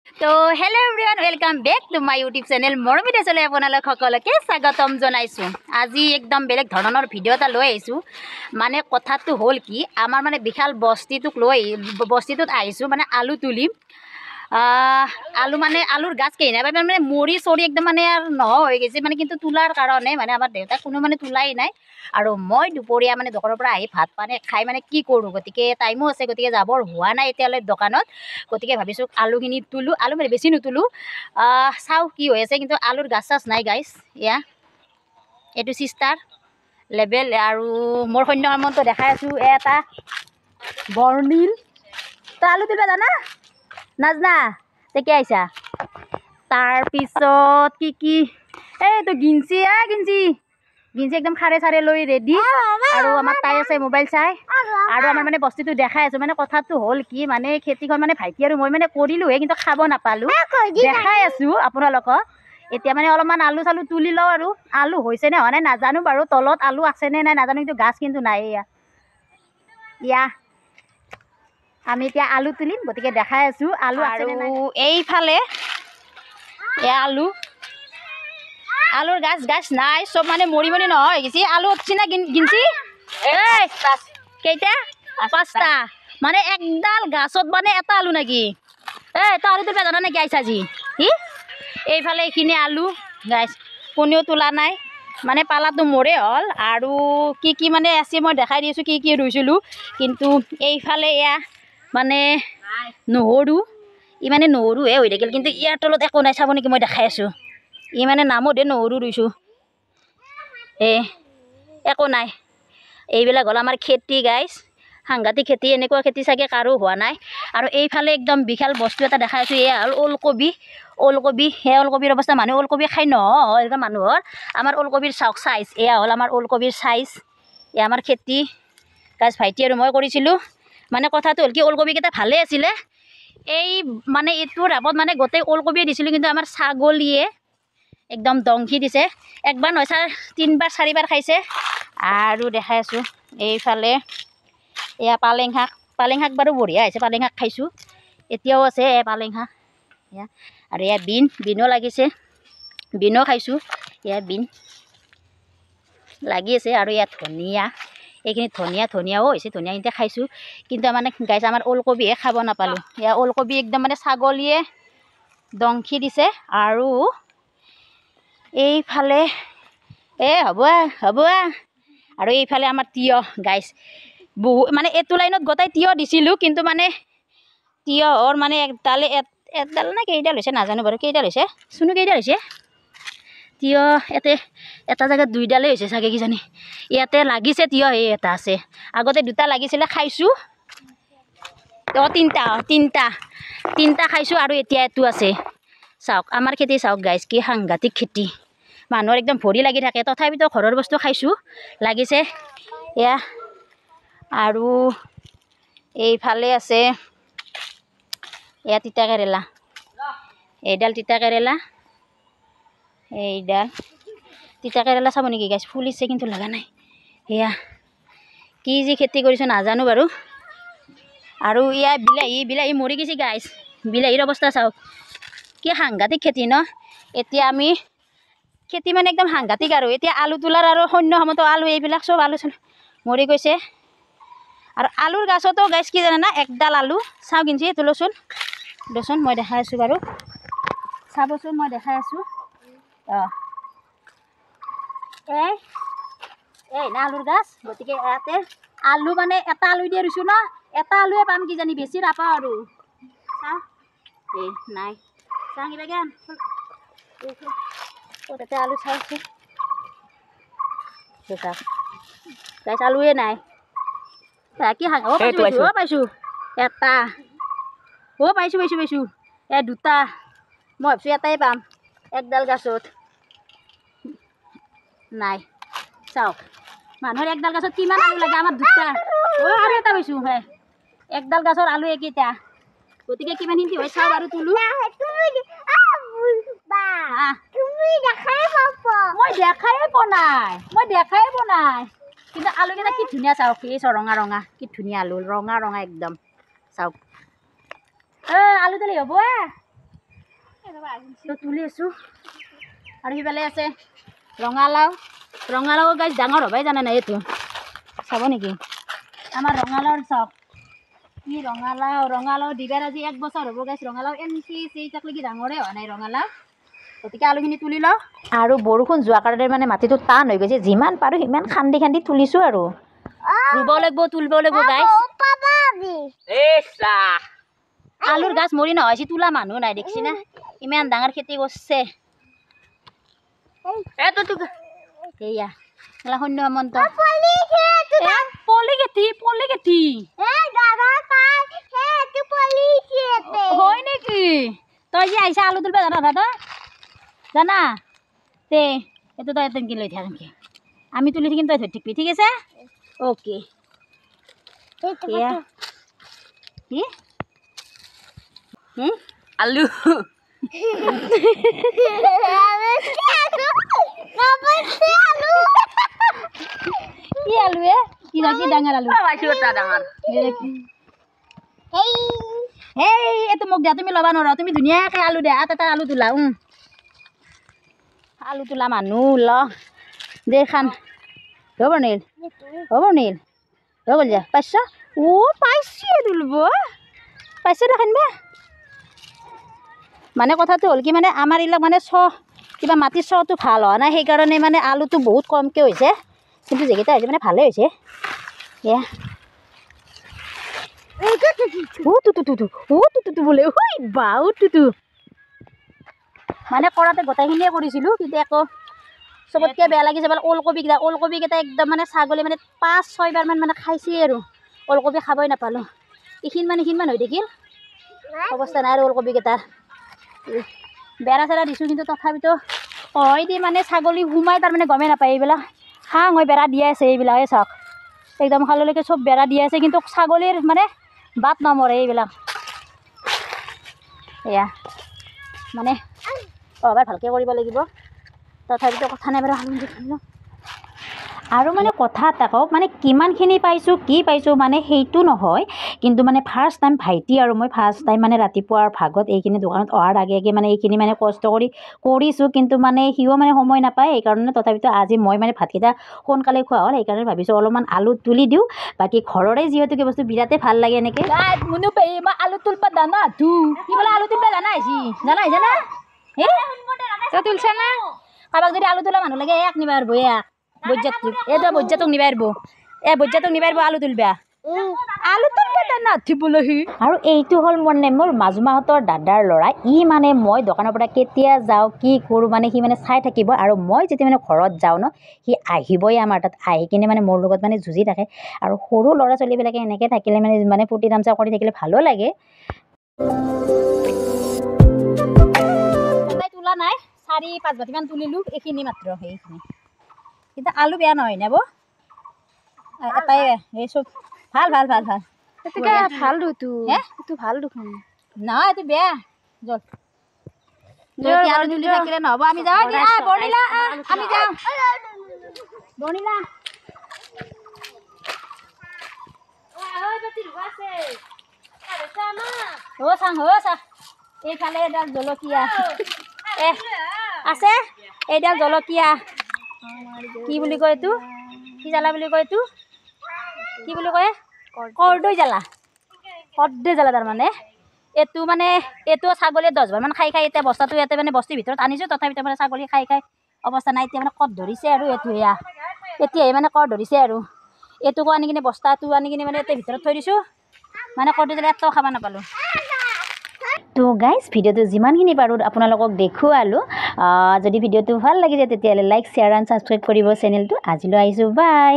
তো hello' everyone welcome back to my YouTube channel মৰমিতে চলে আপোনালোক সকলোকে স্বাগতম জনাইছোঁ। আজি একদম বেলেগ ধৰণৰ ভিডিঅ' এটা লৈ আহিছোঁ। মানে কথাটো হ'ল কি, আমাৰ মানে বিশাল বস্তিটোত আহিছোঁ মানে আলু তুলিম। আলু মানে আলুৰ গাছ কেই নাই মানে মৰি চৰি একদম মানে আৰু নোহোৱা হৈ গৈছে মানে, কিন্তু তোলাৰ কাৰণে মানে আমাৰ দেউতাক কোনো মানে তোলাই নাই। আৰু মই দুপৰীয়া মানে দোকানৰ পৰা আহি ভাত পানী খাই মানে কি কৰোঁ, গতিকে টাইমো আছে, গতিকে যাবৰ হোৱা নাই এতিয়ালৈ দোকানত। গতিকে ভাবিছোঁ আলুখিনি তোলোঁ, আলু মানে বেছি নুতোলোঁ, চাওঁ কি হৈ আছে। কিন্তু আলুৰ গাছ চাছ নাই গাইছ। এইটো চিষ্টাৰ লেবেল আৰু মোৰ সৈন্য সামন্ত দেখাই আছোঁ। এটা বৰ্ণিল তই আলু তুলিব জানা নাজনা তেতিয়া আহিছা। তাৰপিছত কি এইটো গিঞ্চি গিঞ্চি একদম খাৰে চাৰে লৈ ৰেডি। আৰু আমাৰ তাই আছে মোবাইল চাই। আৰু আমাৰ মানে বস্তুটো দেখাই আছোঁ। মানে কথাটো হ'ল কি, মানে খেতিখন মানে ভাইটি আৰু মই মানে কৰিলোঁহে, কিন্তু খাব নাপালোঁ। দেখাই আছোঁ আপোনালোকক। এতিয়া মানে অলপমান আলু চালু তুলি লওঁ। আৰু আলু হৈছে নে হোৱা নাই নাজানো বাৰু, তলত আলু আছেনে নাই নাজানো, কিন্তু গাছ কিন্তু নাই। আমি এতিয়া আলু তুলিম, গতিকে দেখাই আছোঁ আলু আৰু এইফালে আলুৰ গাছ নাই, চব মানে মৰি নহয় হৈ গৈছে। আলু উঠছি না গিঞ্চি কেইটা? 5টা। মানে একডাল গাছত মানে এটা আলু নেকি? তই আলু তুলিব জানা নেকি? আহিছা আজি এইফালে এইখিনি আলু গাছ কোনেও তোলা নাই, মানে পালাটো মোৰে হ'ল। আৰু কি মানে আছে মই দেখাই দিছোঁ কি ৰুইছিলোঁ। কিন্তু এইফালে মানে নহৰু, মানে নহৰুহে হৈ থাকিল, কিন্তু ইয়াৰ তলত একো নাই। চাব নেকি? মই দেখাই আছোঁ। মানে নামতহে নহৰু ৰুইছোঁ, একো নাই। এইবিলাক হ'ল আমাৰ খেতি গাইছ, সাংঘাতিক খেতি। এনেকুৱা খেতি চাগে কাৰো হোৱা নাই। আৰু এইফালে একদম বিশাল বস্তু এটা দেখাই আছোঁ। হ'ল ওলকবি। ওলকবিৰ অৱস্থা, মানুহে ওলকবি খাই নহয় মানুহৰ। আমাৰ ওলকবিৰ চাওক চাইজ, হ'ল আমাৰ ওলকবিৰ চাইজ। আমাৰ খেতি গাছ ভাইটি আৰু মই কৰিছিলোঁ। মানে কথাটো হ'ল কি, ওলকবিকেইটা ভালেই আছিলে। মানে এইটোৰ আগত মানে গোটেই ওলকবিয়ে দিছিলোঁ, কিন্তু আমাৰ ছাগলীয়ে একদম দংশি দিছে। একবাৰ নহয় 3বাৰ 4বাৰ খাইছে। আৰু দেখাই আছোঁ এইফালে পালেং শাক বাৰু বঢ়িয়া হৈছে। পালেং শাক খাইছোঁ, এতিয়াও আছে পালেং শাক। আৰু বিনো লাগিছে, বিনো খাইছোঁ। বিন লাগি আছে। আৰু ধনিয়া, এইখিনি ধনিয়াও হৈছে, ধনিয়াখিনিতে খাইছোঁ। কিন্তু মানে গাইছ আমাৰ ওলকবিহে খাব নাপালোঁ। ওলকবি একদম মানে ছাগলীয়ে দংশি দিছে। আৰু এইফালে হ'ব আৰু এইফালে আমাৰ তিয়হ গাইছ, মানে এইটো লাইনত গোটাই তিয়হ দিছিলোঁ, কিন্তু মানে তিয়হৰ মানে একডাল নে কেইডাল হৈছে নাজানো বাৰু। কেইডাল হৈছে চুনু? কেইডাল হৈছে তিয়হ? এটা জেগাত 2ডালেই হৈছে চাগে কিজানি। ইয়াতে লাগিছে তিয়হ, এটা আছে। আগতে 2টা লাগিছিলে, খাইছোঁ। 3টা খাইছোঁ। আৰু এতিয়া এইটো আছে। চাওক আমাৰ খেতি চাওক গাইছ, কি সাংঘাতিক খেতি। মানুহৰ একদম ভৰি লাগি থাকে, তথাপিতো ঘৰৰ বস্তু খাইছোঁ, লাগিছে। আৰু এইফালে আছে তিতা কেৰেলা। এইডাল তিতা কেৰেলা, তিতা কেৰেলা চাব নেকি গাইছ? ফুলিছে কিন্তু লগা নাই। কি যি খেতি কৰিছোঁ নাজানো বাৰু। আৰু বিলাহী মৰি গৈছে গাইছ। বিলাহীৰ অৱস্থা চাওক, কি সাংঘাতিক খেতি ন। এতিয়া আমি খেতি মানে একদম সাংঘাতিক। আৰু এতিয়া আলু তোলাৰ আৰু সৈন্য সামন্ত আলু, এইবিলাক চব আলু মৰি গৈছে। আৰু আলুৰ গাছতো গাইছ কি জানে না, একডাল আলু চাওঁ কিঞ্চি এইটো লচোন মই দেখাই আছোঁ বাৰু। চাবচোন, মই দেখাই আছোঁ। না আলুৰ গাছ। গতিকে ইয়াতে আলু মানে এটা আলু দিয়ে ৰুইছোঁ ন, এটা আলুৱে পাম কিজানি, বেছি নাপাওঁ। আৰু চাওঁ নাই, চাওঁ কিবা জ্ঞান তাতে আলু চাইছোঁ গাইছ, আলুৱে নাই। কি পাইছোঁ এটা, পাইছোঁ 2টা। মই ভাবিছোঁ এটাই পাম একডাল গাছত, নাই। চাওক মানুহৰ একডাল গাছত কিমান আলু লাগে, আমাৰ 2টা। আৰু এটা পাইছোঁ একডাল গাছৰ আলু একেইটা। গতিকে কিমানখিনি হয় চাওঁ বাৰু। তোলোঁ, মই দেখাই পোৱা নাই। কিন্তু আলুকেইটা কি ধুনীয়া চাওক, ৰঙা কি ধুনীয়া আলু, ৰঙা একদম। চাওক আলু তুলি হ'ব তো তুলি আছোঁ আৰু সিফালে আছে ৰঙালাও ৰঙালাও গাছ ডাঙৰ হ'বাই জানে নাই এইটো চাব নেকি আমাৰ ৰঙালাওৰ চাওক কি ৰঙালাও দিবাৰ আজি 1 বছৰ হ'ব গাছ ৰঙালাও এনকি সেইটাকলৈকে ডাঙৰে হোৱা নাই ৰঙালাও গতিকে আলুখিনি তুলি লওঁ আৰু বৰষুণ যোৱাৰ কাৰণে মানে মাটিটো টান হৈ গৈছে যিমান পাৰোঁ সিমান খান্দি খান্দি তুলিছোঁ আৰু ৰুব লাগিব তুলিব লাগিব গাছ আলুৰ গাছ মৰি নহৈছে তোলা মানুহ নাই দেখিছি না ইমান ডাঙৰ খেতি কৰিছে সেয়া শূন্য মন্ত হয় নেকি তই যে আহিছা আলু তুলিব জানা দাদা জানা তে এইটো তই তেনেকৈ লৈ থাক নেকি আমি তুলি থাকিম তই ধৰি থাকিবি ঠিক আছে অ'কে কি আলু কি আলু কি ডাঙৰ আলু হেই এইটো মোক দিয়া তুমি ল'বা নোৱাৰা তুমি ধুনীয়াকৈ আলু দিয়া এটা আলু তোলা আলু তোলা মানুহ ল দে খান হ'ব নীল হৈ গ'ল যা পাইছ পাইছে তুলিব পাইছে দেখান বে মানে কথাটো হ'ল কি মানে আমাৰ এইবিলাক মানে কিবা মাটিৰ চটো ভাল হোৱা নাই সেইকাৰণে মানে আলুটো বহুত কমকৈ হৈছে কিন্তু যিকেইটা হৈছে মানে ভালেই হৈছে এয়া বোলে মানে কৰাতে গোটেইখিনিয়ে কৰিছিলোঁ কিন্তু আকৌ চবতকৈ বেয়া লাগিছে বোলে ওলকবিকেইটা একদম মানে ছাগলী মানে 5-6 বাৰমান মানে খাইছে আৰু ওলকবি খাবই নাপালোঁ এইখিনিমান হৈ থাকিল অৱস্থা নাই আৰু ওলকবিকেইটা বেৰা চেৰা দিছোঁ কিন্তু তথাপিতো হয় দি মানে ছাগলী সোমাই তাৰমানে গমেই নাপায় এইবিলাক হাঁহ হৈ বেৰা দিয়া আছে এইবিলাকে চাওক একদম খাললৈকে চব বেৰা দিয়া আছে কিন্তু ছাগলীৰ মানে বাট নমৰে এইবিলাক এয়া মানে এবাৰ ভালকৈ কৰিব লাগিব তথাপিতো কথা নাই বাৰু আৰু মানে কথা এটা কওক মানে কিমানখিনি পাইছোঁ কি পাইছোঁ মানে সেইটো নহয় কিন্তু মানে ফাৰ্ষ্ট টাইম ভাইটি আৰু মই মানে ৰাতিপুৱাৰ ভাগত এইখিনি দোকানত অহাৰ আগে মানে এইখিনি মানে কষ্ট কৰিছোঁ কিন্তু মানে সিও মানে সময় নাপায় সেইকাৰণে তথাপিতো আজি মই মানে ভাতকেইটা সোনকালে খোৱা হ'ল সেইকাৰণে ভাবিছোঁ অলপমান আলু তুলি দিওঁ বাকী ঘৰৰে যিহেতুকে বস্তু বিৰাটেই ভাল লাগে এনেকৈ মই আলু তুলিব জানা কি বোলে আলু তুলিব জানা তুলছা না কাৰোবাক যদি আলু তোলা মানুহ লাগে এক নিবা পাৰিব বজ্জাতক নিবা পাৰিব আলু তুলিবা আৰু এইটো হ'ল মানে মোৰ মাজুমাহঁতৰ দাদাৰ ল'ৰা মানে মই দোকানৰ পৰা কেতিয়া যাওঁ কি কৰোঁ মানে সি মানে চাই থাকিব আৰু মই যেতিয়া মানে ঘৰত যাওঁ ন সি আহিবই আমাৰ তাত আহি কিনে মানে মোৰ লগত মানে যুঁজি থাকে আৰু সৰু ল'ৰা ছোৱালীবিলাকে এনেকৈ থাকিলে মানে ফূৰ্তি তামচা কৰি থাকিলে ভালো লাগে তোলা নাই 4-5 বাতিমান তুলিলোঁ এইখিনি মাত্ৰ সেইখিনি কিন্তু আলু বেয়া নহয় নে এটাই এই চব ভাল দেখোন নহয় এইটো বেয়া আলু তুলি থাকিলে নহ'ব আমি যাওঁ এইফালে এডাল জলকীয়া আছে এইডাল জলকীয়া কি বুলি কয় এইটো কি জ্বালা বুলি কয় এইটো কি বুলি কয় কৰ্দৈ জ্বালা তাৰমানে এইটো মানে এইটো ছাগলীয়ে 10 বাৰমান খাই এতিয়া বস্তাটো ইয়াতে মানে বস্তিৰ ভিতৰত আনিছোঁ তথাপিতো মানে ছাগলী খাই অৱস্থা নাই এতিয়া মানে কট ধৰিছে আৰু এতিয়াই মানে কট ধৰিছে আৰু এইটোকো আনি কিনে বস্তাটো আনি কিনে মানে ইয়াতে ভিতৰত থৈ দিছোঁ মানে কৰ্দৈ জ্বালা এটাও খাব নাপালোঁ তো গাইজ ভিডিঅ'টো যিমানখিনি পাৰোঁ আপোনালোকক দেখুৱালোঁ যদি ভিডিঅ'টো ভাল লাগিছে তেতিয়াহ'লে লাইক শ্বেয়াৰ এণ্ড ছাবস্ক্ৰাইব কৰিব চেনেলটো আজিলৈ আহিছোঁ বাই